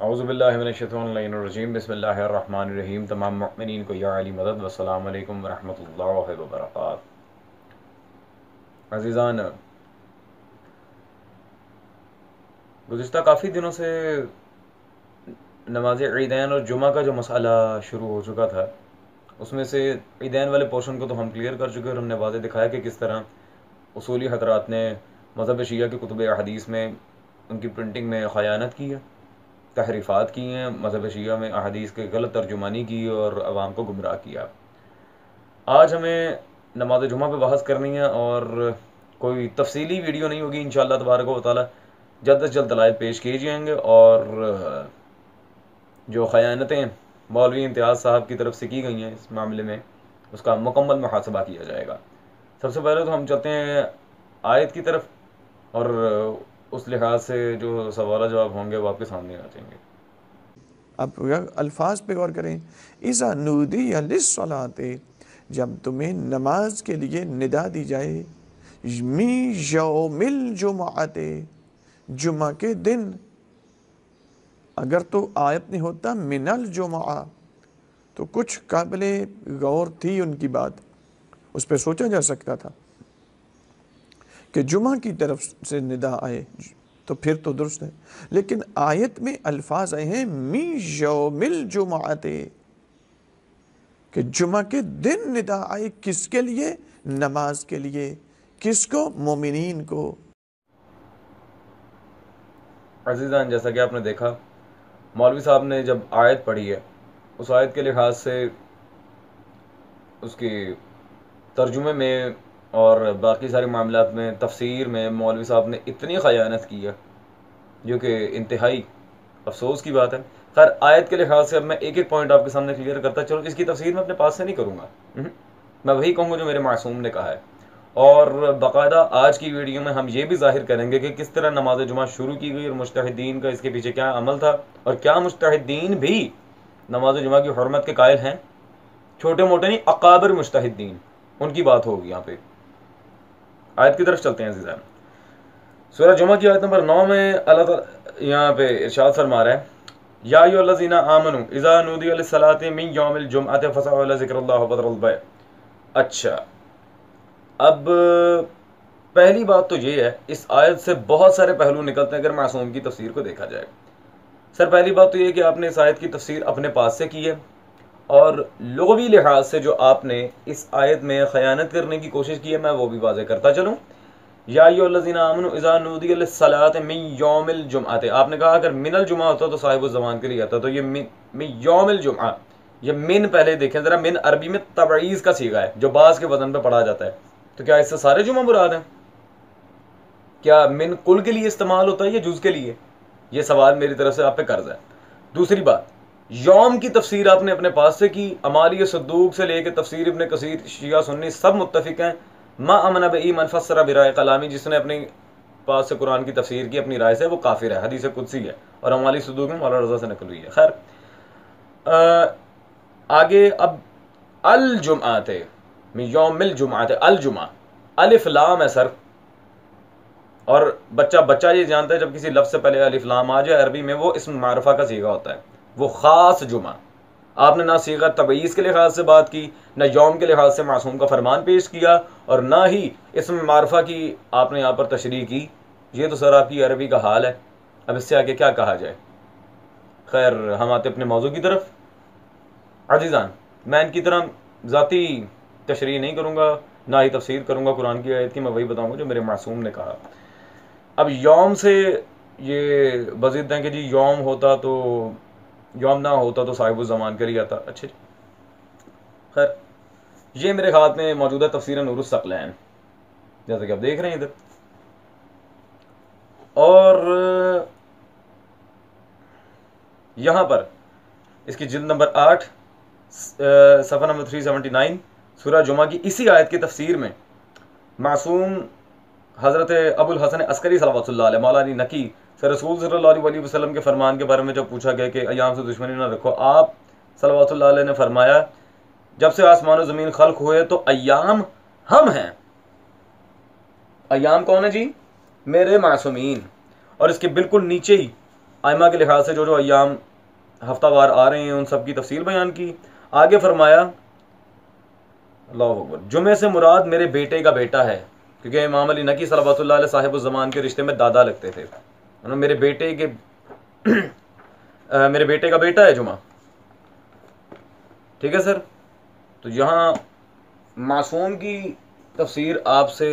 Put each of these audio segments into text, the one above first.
औज़ुबिल्लाहिमिनश्शैतानिर्रजीम बिस्मिल्लाहिर्रहमानिर्रहीम। तमाम मुमिनीन को या अली मदद वस्सलामु अलैकुम वरहमतुल्लाहि वबरकातुहू। अज़ीज़ान, गुज़िश्ता काफ़ी दिनों से नमाज ईदैन और जुमा का जो मसला शुरू हो चुका था, उसमें से ईदैन वाले पोर्शन को तो हम क्लियर कर चुके और हमने वाज़ेह दिखाया कि किस तरह उसूली हज़रात ने मज़हब शिया के कुतुब अहदीस में उनकी प्रिंटिंग में ख़यानत की है, तहरीफ़ात की हैं, मज़हब शिया में अहदीस के गलत तर्जुमानी की और आवाम को गुमराह किया। आज हमें नमाज जुमा पे बहस करनी है और कोई तफसीली वीडियो नहीं होगी। इंशाअल्लाह तबारक व तआला जल्द से जल्द दलाइल पेश किए जाएंगे और जो ख़यानतें मौलवी इम्तियाज़ साहब की तरफ से की गई हैं इस मामले में, उसका मुकम्मल मुहासबा किया जाएगा। सबसे पहले तो हम चलते हैं आयत की तरफ और उस लिहाज से जो सवाल जवाब होंगे वो आपके सामने आ जाएंगे। अब अल्फाज पे गौर करें। इज़ा नूदी लिस्सलाते, जब तुम्हें नमाज के लिए निदा दी जाए, मी यौमिल जुमाते, जुमा के दिन। अगर तो आयत नहीं होता मिनल जुमा तो कुछ काबिले गौर थी उनकी बात, उस पर सोचा जा सकता था कि जुमा की तरफ से निदा आए तो फिर तो दुरुस्त है। लेकिन आयत में अल्फाज आए हैं मी यौमिल जुमाते, कि जुमा के दिन निदा आए। किसके लिए? नमाज के लिए। किसको? मोमिनीन को। अजीज़ान, जैसा कि आपने देखा, मौलवी साहब ने जब आयत पढ़ी है, उस आयत के लिहाज से उसकी तर्जुमे में और बाकी सारे मामलात में, तफसीर में मौलवी साहब ने इतनी ख़यानत की है जो कि इंतहाई अफसोस की बात है। खैर, आयत के लिहाज से अब मैं एक एक पॉइंट आपके सामने क्लियर करता चलो। इसकी तफसीर मैं अपने पास से नहीं करूँगा, मैं वही कहूँगा जो मेरे मासूम ने कहा है। और बाकायदा आज की वीडियो में हम ये भी जाहिर करेंगे कि किस तरह नमाज जुमा शुरू की गई और मुज्तहिदीन का इसके पीछे क्या अमल था, और क्या मुज्तहिदीन भी नमाज जुमा की हुर्मत के कायल हैं। छोटे मोटे नहीं, अकाबिर मुज्तहिदीन, उनकी बात होगी यहाँ पे। आयत की तरफ चलते हैं अज़ीज़ान। सूरह जुमा की आयत नंबर 9 में अल्लाह ताला यहाँ पे इरशाद फरमा रहा है, या अय्युहल्लज़ीना आमनू इज़ा नूदिया लिस्सलाति मिन यौमिल जुमअति फसअू इला ज़िक्रिल्लाह व ज़रुल बैअ। अच्छा, अब पहली बात तो ये है, इस आयत से बहुत सारे पहलू निकलते हैं अगर मासूम की तफसीर को देखा जाए। सर, पहली बात तो ये कि आपने इस आयत की तफसीर अपने पास से की है और लुग़वी लिहाज से जो आपने इस आयत में ख़यानत करने की कोशिश की है, मैं वो भी वाज़ेह करता चलूँ। या अय्युहल्लज़ीना आमनू इज़ा नूदिया लिस्सलाति मिन यौमिल जुमअति, आपने कहा अगर मिनल जुमा होता तो साहिबुज़ ज़मान के लिए आता, तो ये मिन यौमिल जुमा, ये मिन पहले देखें ज़रा। मिन अरबी में तबईज़ का सीगा है जो बाज़ के वज़न पे पढ़ा जाता है, तो क्या इससे सारे जुमा मुराद हैं? क्या मिन कुल के लिए इस्तेमाल होता है या जुज़ के लिए? ये सवाल मेरी तरफ से आप पे कर्ज है। दूसरी बात, यौम की तफसीर आपने अपने पास से की। अमाली सद्दूक से लेकर तफसीर इब्न कसीर, शिया सुन्नी सब मुत्तफिक हैं। मा अमन बई मन फस्सरा बिराए कलामी, जिसने अपने पास से कुरान की तफसीर की अपनी राय से, वो काफिर है, हदीस कुदसी है और अमाली सद्दूक में मौलाना रज़ा से नकल हुई है। खैर, आगे अब अल जुमआते यौमिल जुमआते, अल जुमा अलिफ लाम है सर, और बच्चा बच्चा ये जानता है जब किसी लफ्ज़ से पहले अलिफ लाम आ जाए अरबी में, वो इस्म मारफा का सीगा होता है, वो ख़ास जुमा। आपने ना सीगा तबईज़ के लिहाज से बात की, ना यौम के लिहाज से मासूम का फरमान पेश किया, और ना ही इस्म मारफा की आपने यहाँ पर तशरीह की। ये तो सर आपकी अरबी का हाल है, अब इससे आगे क्या कहा जाए। खैर, हम आते अपने मौजू की तरफ। अजीज़ान, मैं इनकी तरह ज़ाती तशरीह नहीं करूँगा, ना ही तफसीर करूँगा कुरान की आयत की, मैं वही बताऊँगा जो मेरे मासूम ने कहा। अब यौम से ये बज़िद हैं कि जी यौम होता तो, यौम ना होता तो साहिबुज़ ज़मान के लिए आता। अच्छे, खैर, ये मेरे हाथ में मौजूदा तफसीर नूरुस सकलैन, जैसा कि आप देख रहे हैं इधर, और यहाँ पर इसकी जिल्द नंबर 8 सफ़ा नंबर 379 सूरह जुमा की इसी आयत की तफसीर में मासूम हज़रत अबुल हसन अस्करी सल्लल्लाहु अलैहि मौलानी नकी से रसूल सल्लल्लाहु अलैहि वसल्लम के फरमान के बारे में जब पूछा गया कि अयाम से दुश्मनी न रखो, आप सल्लल्लाहु अलैहि ने फरमाया, जब से आसमान और ज़मीन खल्क हुए तो अयाम हम हैं। अयाम कौन है जी? मेरे मासूमीन। और इसके बिल्कुल नीचे ही आइमा के लिहाज से जो जो अय्याम हफ्तावार आ रहे हैं उन सब की तफसील बयान की। आगे फरमाया अल्लाहु अकबर, जुमे से मुराद मेरे बेटे का बेटा है, क्योंकि इमाम अली नकी सल्लल्लाहु अलैहि साहिब ज़मान के रिश्ते में दादा लगते थे। उन्होंने मेरे बेटे का बेटा है जुमा। ठीक है सर। तो यहाँ मासूम की तफसीर आपसे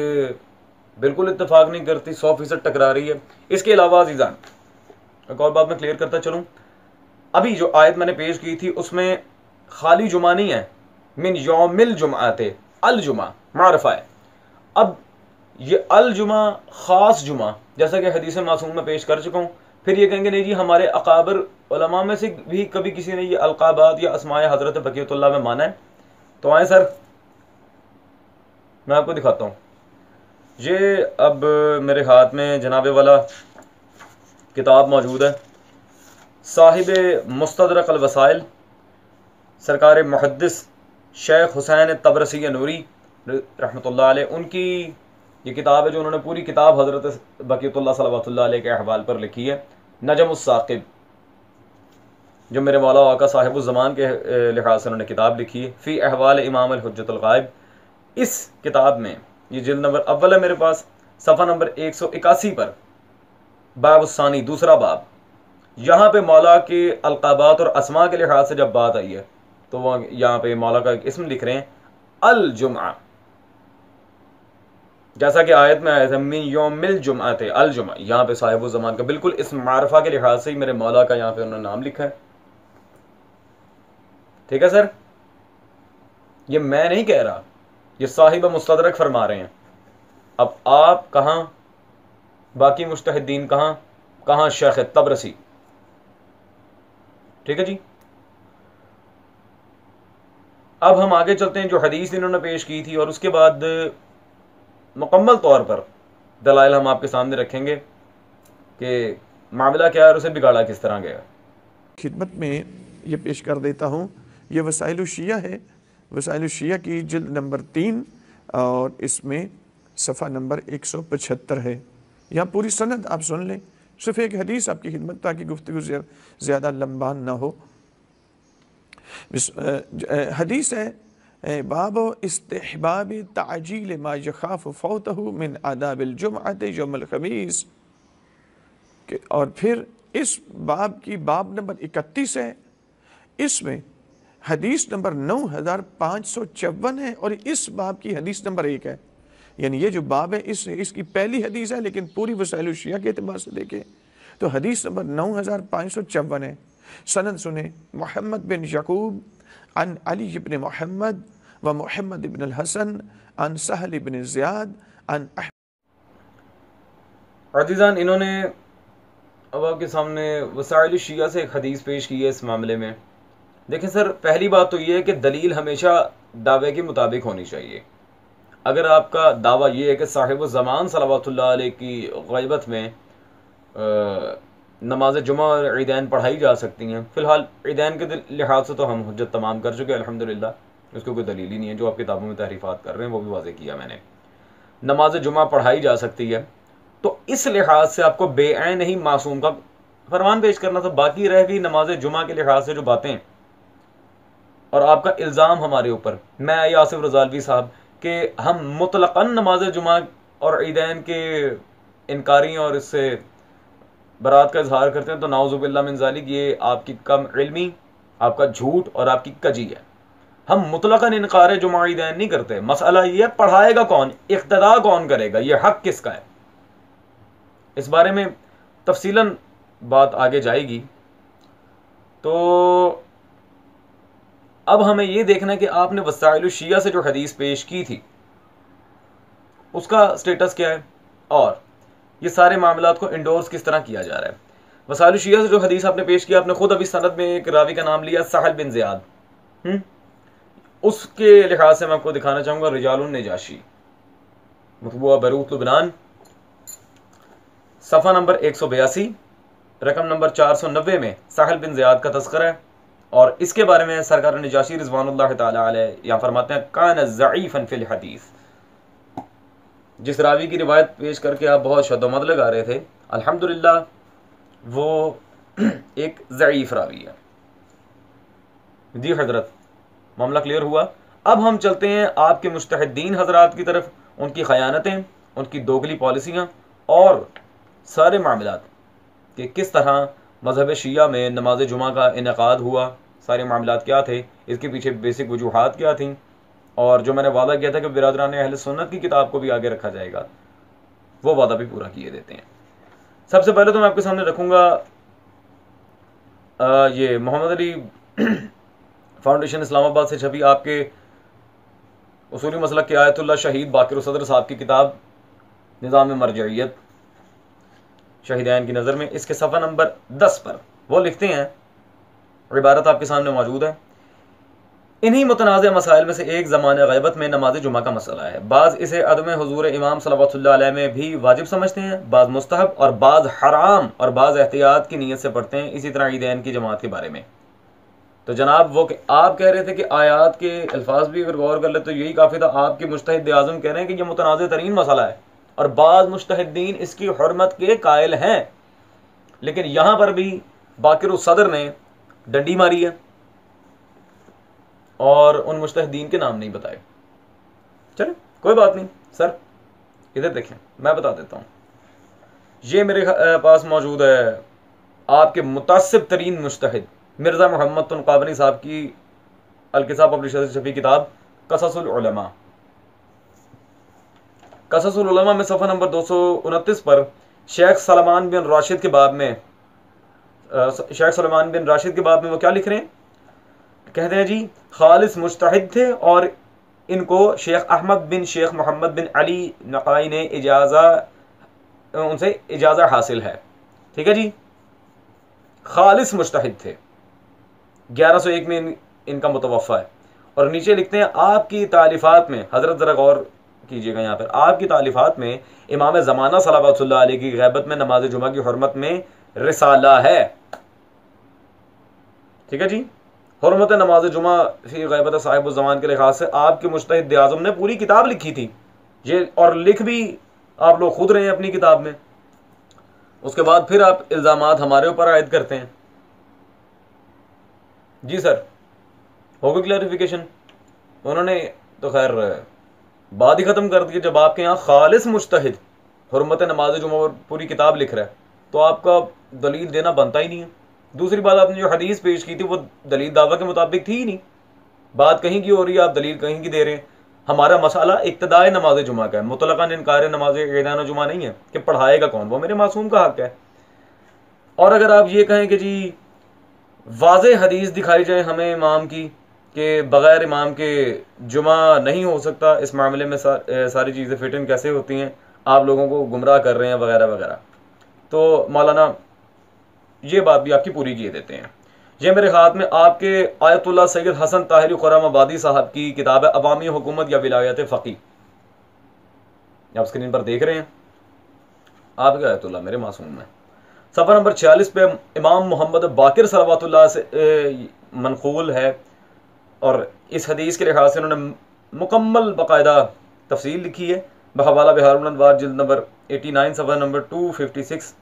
बिल्कुल इत्तेफाक नहीं करती, 100% टकरा रही है। इसके अलावा अजीज़ान एक और बात मैं क्लियर करता चलूँ, अभी जो आयत मैंने पेश की थी उसमें खाली जुमा नहीं है, मिन यौमिल जुमाते, अल जुमा मारफा है। अब ये अल जुमा ख़ास जुमा, जैसा कि हदीस मासूम में पेश कर चुका हूँ। फिर ये कहेंगे नहीं जी हमारे अकाबर उलमा में से भी कभी किसी ने ये अलकाबात या अस्माए हज़रत बक़ियतुल्लाह में माना है। तो आए सर मैं आपको दिखाता हूँ। ये अब मेरे हाथ में जनाबे वाला किताब मौजूद है, साहिब मुस्तदरक अल वसाइल सरकार मुहद्दिस शेख हुसैन तबरसी नूरी रहमतुल्लाह अलैह, उनकी ये किताब है जो उन्होंने पूरी किताब हज़रत बक़ियतुल्लाह सल्लल्लाहु अलैहि के अहवाल पर लिखी है, नजमुस साक़िब, जो मेरे मौला आका साहिब ज़मान के लिहाज से उन्होंने किताब लिखी है, फ़ी अहवाल इमाम अल हुज्जतुल ग़ाइब। इस किताब में ये जिल्द नंबर अव्वल है मेरे पास, सफ़ा नंबर 181 पर, बाब उस्सानी, दूसरा बाब, यहाँ पे मौला के अलक़ाबात और अस्मा के लिहाज से जब बात आई है तो वह यहाँ पे मौला का एक इसम लिख रहे हैं अल जुमा, जैसा कि आयत में आया था मिन यौमिल जुमाते अल जुमा। यहाँ पे साहिब ज़मान का बिल्कुल इस मारफा के लिहाज से ही मेरे मौला का यहाँ पे उन्होंने नाम लिखा है। ठीक है सर, ये मैं नहीं कह रहा, ये साहिब मुस्तदरक फरमा रहे हैं। अब आप कहाँ, बाकी मुज्तहिदीन कहाँ शेख तबरसी। ठीक है जी। अब हम आगे चलते हैं, जो हदीस इन्होंने पेश की थी और उसके बाद मुकम्मल तौर पर दलाइल हम आपके सामने रखेंगे कि मामला क्या है और उसे बिगाड़ा किस तरह गया। खिदमत में ये पेश कर देता हूँ, ये वसाइल शिया है, वसाइल शिया की जिल्द नंबर 3 और इसमें सफ़ा नंबर 175 है। यहाँ पूरी सनद आप सुन लें, सिर्फ एक हदीस आपकी खिदमत, ताकि गुफ्तगू ज़्यादा लंबा ना हो। हदीस है बाब इस्तिहबाब ताजील मा यखाफ फौतहु मिन आदाबिल जुमअत यौमुल खमीस। और फिर इस बाब की बाब नंबर 31 है, इसमें हदीस नंबर 9554 है और इस बाब की हदीस नंबर 1 है। यानी ये जो बाब है इसकी पहली हदीस है, लेकिन पूरी वसाइल शिया के एतबार से देखें तो हदीस नंबर 9554 है। सनद सुने, मोहम्मद बिन यकूब अन अली इब्न मोहम्मद व मोहम्मद इब्न हसन अन सहल इब्न ज़ियाद अन। अज़ीज़ान, इन्होंने अब आपके सामने वसाइल शिया से एक हदीस पेश की है इस मामले में। देखें सर, पहली बात तो ये है कि दलील हमेशा दावे के मुताबिक होनी चाहिए। अगर आपका दावा ये है कि साहिब ज़मान सल्लल्लाहु अलैहि की ग़ैबत में नमाज जुमा और ईदैन पढ़ाई जा सकती हैं, फ़िलहाल ईदैन के लिहाज से तो हम हुज्जत तमाम कर चुके हैं अल्हम्दुलिल्लाह, उसको कोई दलील ही नहीं है। जो आप किताबों में तहरीफ़ात कर रहे हैं वो भी वाज़ेह किया मैंने, नमाज जुमा पढ़ाई जा सकती है। तो इस लिहाज से आपको बेऐन ही मासूम का फरमान पेश करना था। बाकी रह गई नमाज जुमा के लिहाज से जो बातें और आपका इल्ज़ाम हमारे ऊपर, मैं यासिफ रज़ालवी साहब, कि हम मुतलक़न नमाज जुमा और ईदैन के इनकारी और इससे बरात का इजहार करते हैं, तो नाउज़ुबिल्लाह मिन ज़ालिक, ये आपकी कम इल्मी, आपका झूठ और आपकी कजी है। हम मुतलक़न इनकार जुमा ईदैन नहीं करते। मसला ये है पढ़ाएगा कौन, इक़्तिदा कौन करेगा, ये हक़ किसका है। इस बारे में तफसीलन बात आगे जाएगी। तो अब हमें यह देखना है कि आपने वसाइल शिया से जो हदीस पेश की थी उसका स्टेटस क्या है और ये सारे मामलात को इंडोर्स किस तरह किया जा रहा है। वसाइल शिया से जो हदीस आपने पेश किया, आपने खुद अभी सनद में एक रावी का नाम लिया, सहल बिन ज़ियाद। उसके लिहाज से मैं आपको दिखाना चाहूँगा रिजालुन नजाशी, मतबूआ बरूत लुबनान, सफ़ा नंबर 182, रकम नंबर 490 में सहल बिन ज़ियाद का तज़किरा है। और इसके बारे में सरकार नजाशी रिज़वानुल्लाह ताला अलैह यहाँ फरमाते हैं, कान ज़ईफ़न फ़िल हदीस। जिस रावी की रिवायत पेश करके आप बहुत शद्दोमद लगा रहे थे, अल्हम्दुलिल्लाह वो एक ज़ईफ़ रावी है। जी हजरत, मामला क्लियर हुआ। अब हम चलते हैं आपके मुज्तहिदीन हजरात की तरफ, उनकी ख़यानतें, उनकी दोगली पॉलिसियाँ और सारे मामलात कि किस तरह मज़हब शिया में नमाज जुमा का इनेकाद हुआ, सारे मामलात क्या थे, इसके पीछे बेसिक वजूहात क्या थी, और जो मैंने वादा किया था कि बिरादरान अहले सुन्नत की किताब को भी आगे रखा जाएगा, वो वादा भी पूरा किए देते हैं। सबसे पहले तो मैं आपके सामने रखूँगा ये मोहम्मद अली फाउंडेशन इस्लामाबाद से छपी आपके उसूली मसलक के आयतुल्लाह शहीद बाकिर सदर साहब की किताब निज़ाम मरजइयत शहीदैन की नज़र में, इसके सफ़ा नंबर 10 पर वो लिखते हैं, इबारत आपके सामने मौजूद है। इन्हीं मुतनाज़ मसाइल में से एक ज़माने ग़ैबत में नमाज जुमा का मसला है। बाज़ इसे अदम हुज़ूर इमाम सल्लल्लाहु अलैहि में भी वाजिब समझते हैं, बाज़ मुस्तहब और बाज़ हराम और बाज़ एहतियात की नीयत से पढ़ते हैं। इसी तरह ईदैन की जमात के बारे में तो जनाब वो आप कह रहे थे कि आयात के अल्फाज भी अगर गौर कर ले तो यही काफ़ी था। आपके मुज्तहिद आज़म कह रहे हैं कि यह मुतनाज़ तरीन मसला है और बाज़ मुज्तहिदीन इसकी हुर्मत के कायल हैं, लेकिन यहाँ पर भी बाकिर सदर ने डंडी मारी है और उन मुज्तहिदीन के नाम नहीं बताए। चले कोई बात नहीं सर, इधर देखें मैं बता देता हूँ। ये मेरे पास मौजूद है आपके मुतासिब तरीन मुज्तहिद मिर्ज़ा मोहम्मद तुनकावनी साहब की अल-किसाब पब्लिशर से छपी किताब कससुल उलमा। कससुल उलमा में सफ़ा नंबर 229 पर शेख सलमान बिन राशिद के बाब में वो क्या लिख रहे हैं, कहते हैं जी खालिस मुज्तहिद थे और इनको शेख अहमद बिन शेख मोहम्मद बिन अली नकाई ने उनसे इजाज़ा हासिल है। ठीक है जी, खालिस मुज्तहिद थे, 1101 में इनका मुतवफ़ा है। और नीचे लिखते हैं आपकी तालिफात में, हज़रत ज़रा गौर कीजिएगा यहाँ पर, आपकी तालिफात में इमाम ज़माना सल्लल्लाहु अलैहि की ग़ैबत में नमाज जुमा की हुर्मत में रिसाला है। ठीक है जी, हुर्मत नमाज जुमा फ़ी ग़ैबत साहिब ज़मान के लिहाज से आपके मुज्तहिद आज़म ने पूरी किताब लिखी थी ये, और लिख भी आप लोग खुद रहे हैं अपनी किताब में। उसके बाद फिर आप इल्ज़ामात हमारे ऊपर आयद करते हैं। जी सर, हो गई क्लैरिफिकेशन? उन्होंने तो खैर बात ही ख़त्म कर दी। जब आपके यहाँ खालिस मुज्तहिद हुर्मत नमाज जुमा पर पूरी किताब लिख रहा है तो आपका दलील देना बनता ही नहीं है। दूसरी बात, आपने जो हदीस पेश की थी वो दलील दावा के मुताबिक थी ही नहीं, बात कहीं की हो रही है, आप दलील कहीं की दे रहे हैं। हमारा मसाला इब्तिदाए नमाज जुमा का है, मुतलक़न इनकार नमाज ईदान जुमा नहीं है कि पढ़ाएगा कौन, वो मेरे मासूम का हक़ है। और अगर आप ये कहें कि जी वाज़े हदीस दिखाई जाए हमें इमाम की कि बग़ैर इमाम के जुमा नहीं हो सकता, इस मामले में सारी चीज़ें फिट इन कैसे होती हैं, आप लोगों को गुमराह कर रहे हैं वगैरह वगैरह, तो मौलाना ये बात भी आपकी पूरी किए देते हैं। ये मेरे हाथ में आपके आयतुल्लाह सैयद हसन ताहिरी खुर्रमाबादी साहब की किताब है अवामी हुकूमत या विलायत फ़क़ी, आप स्क्रीन पर देख रहे हैं। आपके आयतुल्लाह मेरे मासूम में सफ़ा नंबर 46 पे इमाम मोहम्मद बाकिर सल्लल्लाहु से मनक़ूल है और इस हदीस के लिहाज से उन्होंने मुकम्मल बाकायदा तफसील लिखी है बहवाला बिहारुल अनवार जिल्द नंबर 89 सफ़ा नंबर 256।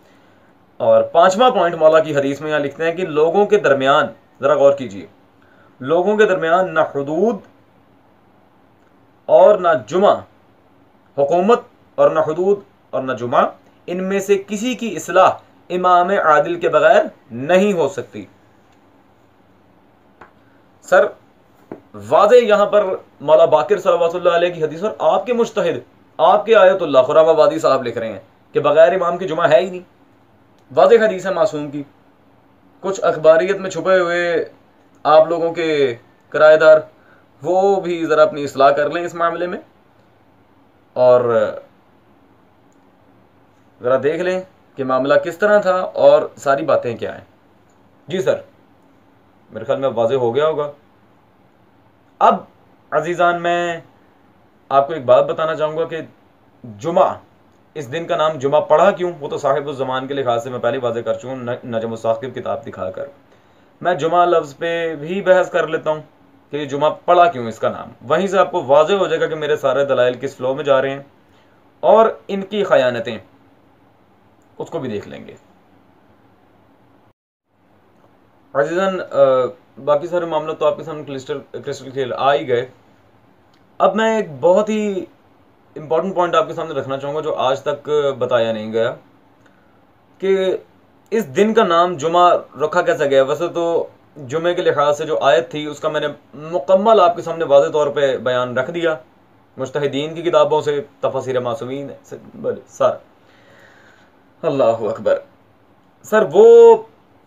और 5वां पॉइंट मौला की हदीस में यहाँ लिखते हैं कि लोगों के दरमियान, ज़रा गौर कीजिए, लोगों के दरमियान ना हुदूद और ना जुमा, हुकूमत और ना हुदूद और ना जुमा, इनमें से किसी की इस्लाह इमाम आदिल के बगैर नहीं हो सकती। सर वाज़े यहाँ पर मौला बाकिर सल्लल्लाहु अलैहि की हदीस और आपके मुज्तहिद आपके आयतुल्लाह खुर्रमाबादी साहब लिख रहे हैं कि बगैर इमाम की जुमा है ही नहीं। वाज़े हदीस है मासूम की, कुछ अखबारियत में छुपे हुए आप लोगों के किराएदार वो भी ज़रा अपनी इस्लाह कर लें इस मामले में और ज़रा देख लें कि मामला किस तरह था और सारी बातें क्या हैं। जी सर, मेरे ख्याल में अब वाज़े हो गया होगा। अब अजीज़ान मैं आपको एक बात बताना चाहूँगा कि जुमा, इस दिन का नाम जुमा पढ़ा क्यों, वो तो साहिब उस ज़मान के लिहाज से मैं पहले वाज़े कर चुका हूँ नजम साकिब किताब दिखाकर। मैं जुमा लफ्ज़ पे भी बहस कर लेता हूँ कि जुमा पढ़ा क्यों इसका नाम, वहीं से आपको वाज़े हो जाएगा कि मेरे सारे दलाइल किस फ्लो में जा रहे हैं और इनकी ख़यानतें उसको भी देख लेंगे। अजीज़न, बाकी सारे मामले तो आपके सामने क्रिस्टल क्लियर आ ही गए। अब मैं एक बहुत ही इम्पोर्टेंट पॉइंट आपके सामने रखना चाहूँगा जो आज तक बताया नहीं गया, कि इस दिन का नाम जुमा रखा कैसे गया। वैसे तो जुमे के लिहाज से जो आयत थी उसका मैंने मुकम्मल आपके सामने वाज़ेह तौर पे बयान रख दिया, मुज्तहिदीन की किताबों से, तफसीर मासूमीन से, सर अल्लाह अकबर। सर वो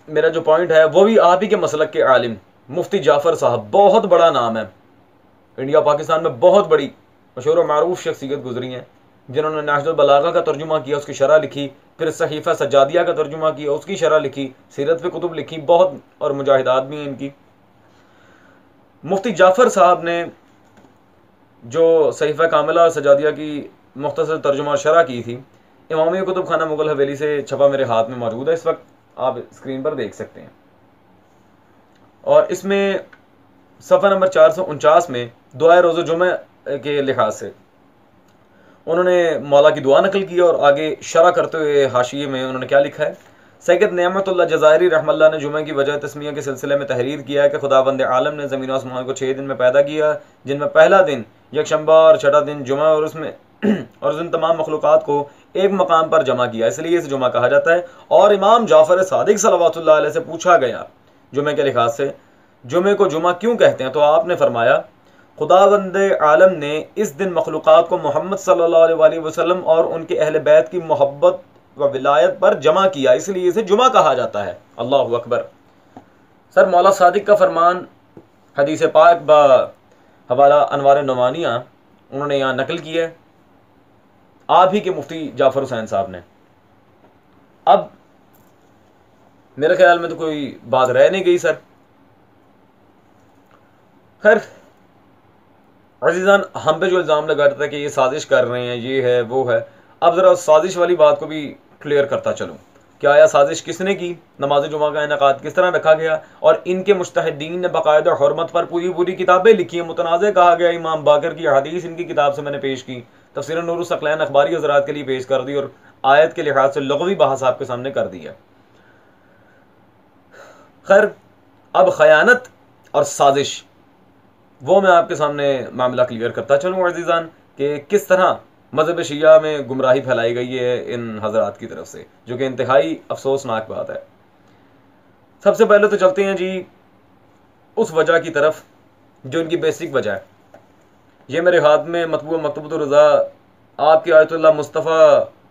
मेरा जो पॉइंट है वो भी आप ही के मसलक के आलिम मुफ्ती जाफ़र साहब, बहुत बड़ा नाम है, इंडिया पाकिस्तान में बहुत बड़ी मशहूर और मारूफ शख्सियत गुजरी हैं, जिन्होंने नाहजुल बलागा का तर्जुमा किया, उसकी शरह लिखी, फिर सहीफ़ा सज्जादिया का तर्जुमा किया, उसकी शरह लिखी, सीरत पे कुतुब लिखी बहुत, और मुजाहिदात भी हैं इनकी। मुफ्ती जाफ़र साहब ने जो सहीफ़ा कामिला सज्जादिया की मुख्तसर तर्जुमा शरह की थी, इमामी कुतुब खाना मुगल हवेली से छपा मेरे हाथ में मौजूद है, इस वक्त आप स्क्रीन पर देख सकते हैं। और इसमें सफ़ा नंबर 449 में दुआए रोज़ो जुमे के लिहाज से उन्होंने मौला की दुआ नकल की, और आगे शरह करते हुए हाशिये में उन्होंने क्या लिखा है। सैयद नेमतुल्लाह जज़ायरी रहमतुल्लाह ने जुमे की वजह तस्मिया के सिलसिले में तहरीर किया है कि खुदावंद आलम ने ज़मीन और आसमान को 6 दिन में पैदा किया, जिनमें पहला दिन यकशंबा और छठा दिन जुमा, और उसमें और उन तमाम मखलूक़ात को एक मकाम पर जमा किया, इसलिए इसे जुमा कहा जाता है। और इमाम जाफ़र सादिक सल्लल्लाहु अलैहि से पूछा गया जुमे के लिहाज से जुमे को जुमा क्यों कहते हैं, तो आपने फरमाया खुदावंद आलम ने इस दिन मखलूक़ात को मोहम्मद सल्लल्लाहु अलैहि वसल्लम और उनके अहले बैत की मोहब्बत व विलायत पर जमा किया, इसलिए इसे जुमा कहा जाता है। अल्लाहु अकबर। सर मौला सादिक का फरमान हदीस पाक ब हवाला अनवार नुमानिया उन्होंने यहाँ नकल किया है आप ही के मुफ्ती जाफ़र हुसैन साहब ने। अब मेरे ख्याल में तो कोई बात रह नहीं गई सर। खैर अजीज़ान, हम पे जो इल्ज़ाम लगाता था कि ये साजिश कर रहे हैं, ये है वो है, अब ज़रा साजिश वाली बात को भी क्लियर करता चलूँ। क्या आया साजिश किसने की, नमाज जुमा का इनेकाद किस तरह रखा गया, और इनके मुज्तहिदीन ने बाकायदा हुर्मत पर पूरी पूरी किताबें लिखी हैं, मुतनाज़ कहा गया। इमाम बाकर की हदीस इनकी किताब से मैंने पेश की, तफसीर नूरुल सकलैन अखबारी हज़रात के लिए पेश कर दी, और आयत के लिहाज से लग़वी बहस आपके सामने कर दी है। खैर अब खयानत और साजिश वो मैं आपके सामने मामला क्लियर करता चलूँ अज़ीज़ान, कि किस तरह मज़हब शिया में गुमराही फैलाई गई है इन हज़रात की तरफ से, जो कि इंतहाई अफसोसनाक बात है। सबसे पहले तो चलते हैं जी उस वजह की तरफ जो इनकी बेसिक वजह है। ये मेरे हाथ में मतबूआ मकतबतुर रज़ा आपके आयतुल्लाह मुस्तफ़ा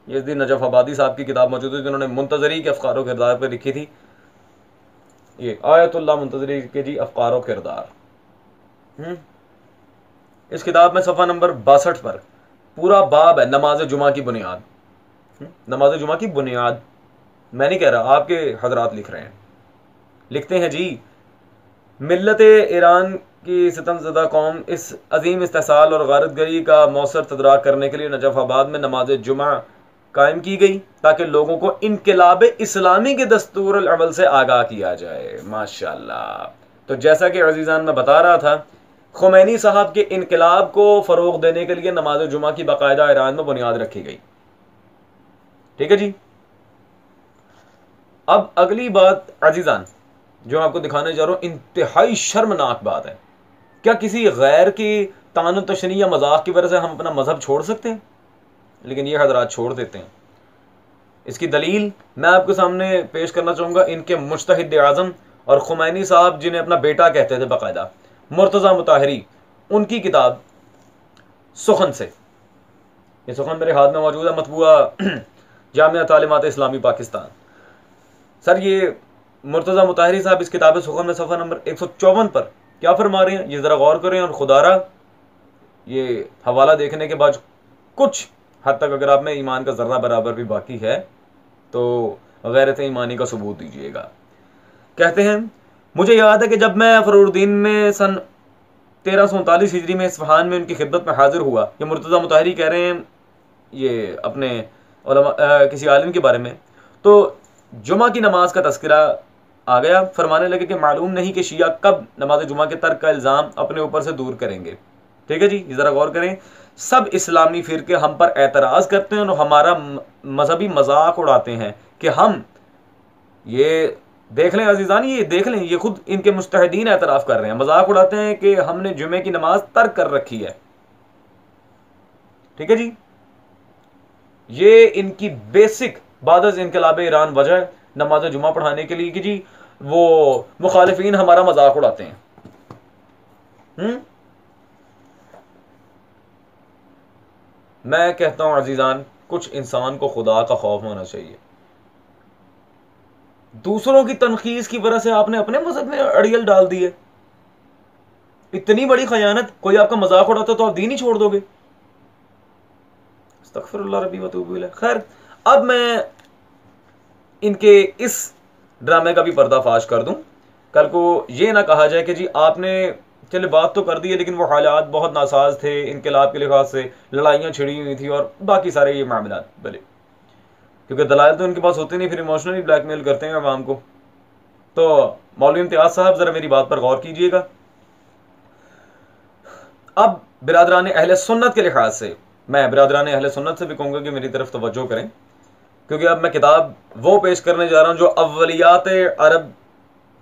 यज़दी नजफ़ आबादी साहब की किताब मौजूद है, जिन्होंने मुंतज़री के अफ़कार व किरदार पर लिखी थी। ये आयतुल्लाह मुंतज़री के जी अफ़कार व किरदार। इस किताब में सफ़ा नंबर 62 पर पूरा बाब है नमाज जुमा की बुनियाद। नमाज जुमा की बुनियाद मैं नहीं कह रहा, आपके हजरात लिख रहे हैं। लिखते हैं जी, मिल्लत ईरान की सितमज़दा कौम इस अजीम इस्तेसाल और गारतगरी का मौसर तदराक करने के लिए नजफ़ाबाद में नमाज जुमा कायम की गई, ताकि लोगों को इनकलाब इस्लामी के दस्तूर अमल से आगाह किया जाए। माशाअल्लाह। तो जैसा कि अज़ीज़ान मैं बता रहा था, खुमैनी साहब के इनकलाब को फ़रोग़ देने के लिए नमाज जुमा की बाकायदा ईरान में बुनियाद रखी गई। ठीक है जी। अब अगली बात अज़ीज़ान जो आपको दिखाने जा रहा हूँ, इंतहाई शर्मनाक बात है। क्या किसी गैर की तान तशनी या मजाक की वजह से हम अपना मजहब छोड़ सकते हैं? लेकिन ये हजरात छोड़ देते हैं। इसकी दलील मैं आपके सामने पेश करना चाहूँगा इनके मुज्तहिद आज़म और खुमैनी साहब, जिन्हें अपना बेटा कहते थे बाकायदा, मुर्तज़ा मुताहरी, उनकी किताब सुखन से। ये सुखन मेरे हाथ में मौजूद है, मतबूआ जामिया तालीमात इस्लामी पाकिस्तान। सर ये मुर्तज़ा मुताहरी साहब इस किताब सुखन में सफ़ा नंबर 154 पर क्या फरमा रहे हैं, ये ज़रा गौर करें। और खुदारा ये हवाला देखने के बाद कुछ हद तक अगर आप में ईमान का ज़र्रा बराबर भी बाकी है तो गैरत ईमानी का सबूत दीजिएगा। कहते हैं, मुझे याद है कि जब मैं फरूरुद्दीन में सन 1339 हिजरी में इस्फहान में उनकी खिदमत में हाजिर हुआ। ये मुर्तज़ा मुताहरी कह रहे हैं ये अपने किसी आलिम के बारे में। तो जुमा की नमाज का तस्करा आ गया। फरमाने लगे कि मालूम नहीं कि शिया कब नमाज जुमा के तर्क का इल्ज़ाम अपने ऊपर से दूर करेंगे। ठीक है जी, ज़रा गौर करें। सब इस्लामी फ़िरके हम पर एतराज़ करते हैं और हमारा मजहबी मजाक उड़ाते हैं कि हम ये देख लें अजीजान, ये देख लें, ये खुद इनके मुस्तहिदीन एतराफ़ कर रहे हैं, मजाक उड़ाते हैं कि हमने जुमे की नमाज तर्क कर रखी है। ठीक है जी, ये इनकी बेसिक बादस इनकलाब ईरान वजह है नमाज जुमा पढ़ाने के लिए कि जी वो मुखालिफिन हमारा मजाक उड़ाते हैं। मैं कहता हूं अजीजान, कुछ इंसान को खुदा का खौफ होना चाहिए। दूसरों की तनखीस की वजह से आपने अपने मजहब में अड़ियल डाल दी है। इतनी बड़ी खयानत, कोई आपका मजाक उड़ाता तो आप दीन ही छोड़ दोगे। अस्तगफिरुल्लाह रब्बी व अतूबु इलैह। खैर, अब मैं इनके इस ड्रामे का भी पर्दाफाश कर दूं, कल को ये ना कहा जाए कि जी आपने चले बात तो कर दी है लेकिन वो हालात बहुत नासाज थे, इनकलाब के लिहाज से लड़ाइयाँ छिड़ी हुई थी और बाकी सारे ये मामला भले, क्योंकि दलाइल तो इनके पास होते नहीं, फिर इमोशनली ब्लैकमेल करते हैं अवाम को। तो मौलवी इम्तियाज साहब ज़रा मेरी बात पर गौर कीजिएगा। अब बिरादरान अहले सुन्नत के लिहाज से मैं बिरादरान अहले सुन्नत से भी कहूँगा कि मेरी तरफ तवज्जो करें, क्योंकि अब मैं किताब वो पेश करने जा रहा हूँ जो अव्वलियात अरब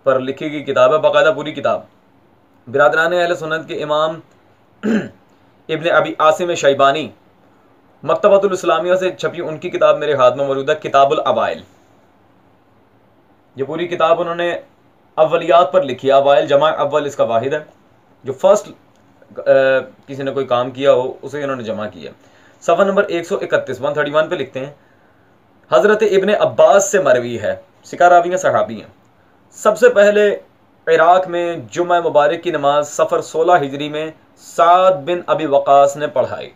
पर लिखी गई किताब है, बाकायदा पूरी किताब। बिरादरान अहले सुन्नत के इमाम इब्ने अबी आसिम शैबानी मकतबतुल इस्लामिया से छपी उनकी किताब मेरे हाथ में मौजूद है, किताबुल अवाइल। ये पूरी किताब उन्होंने अव्वलियात पर लिखी है। अवाइल जमा अव्वल इसका वाहिद है, जो फर्स्ट किसी ने कोई काम किया हो उसे इन्होंने जमा किया। सफ़ा नंबर 131 131 पे लिखते हैं, हज़रत इब्ने अब्बास से मरवी है, सिकारावी हैं, सहाबी हैं। सबसे पहले इराक में जुमा मुबारक की नमाज सफ़र 16 हिजरी में साद बिन अबी वक़ास ने पढ़ाई।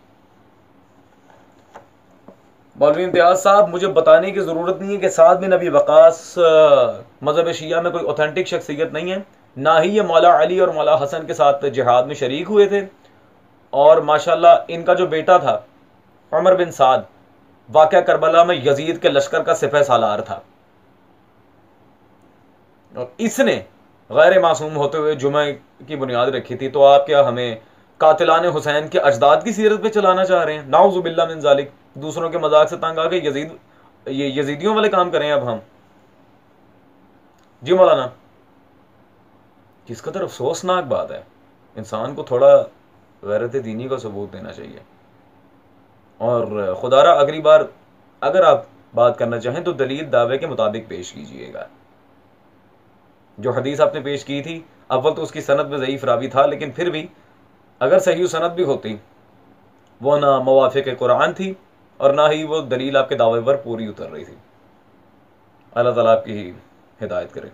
मौलवी इम्तियाज साहब, मुझे बताने की ज़रूरत नहीं है कि साद बिन अबी वक़ास मज़हब शिया में कोई ऑथेंटिक शख्सियत नहीं है, ना ही ये मौला अली और मौला हसन के साथ जिहाद में शरीक हुए थे। और माशाल्लाह इनका जो बेटा था उमर बिन साद, वाक़या करबला में यजीद के लश्कर का सिपह सालार था, और इसने गैर मासूम होते हुए जुमे की बुनियाद रखी थी। तो आप क्या हमें कातिलान हुसैन के अजदाद की सीरत पे चलाना चाह रहे हैं? नाउज़ुबिल्लाह मिन ज़ालिक। दूसरों के मजाक से तंग आके ये यजीदियों वाले काम करें अब हम? जी मौलाना, किस कदर अफसोसनाक बात है। इंसान को थोड़ा गैरत दीनी का सबूत देना चाहिए। और खुदारा अगली बार अगर आप बात करना चाहें तो दलील दावे के मुताबिक पेश कीजिएगा। जो हदीस आपने पेश की थी, अव्वल तो उसकी सनद में ज़ईफ़ रावी था, लेकिन फिर भी अगर सही सनद भी होती, वो ना मुवाफ़िक़ कुरान थी और ना ही वो दलील आपके दावे पर पूरी उतर रही थी। अल्लाह ताला आपकी हिदायत करे।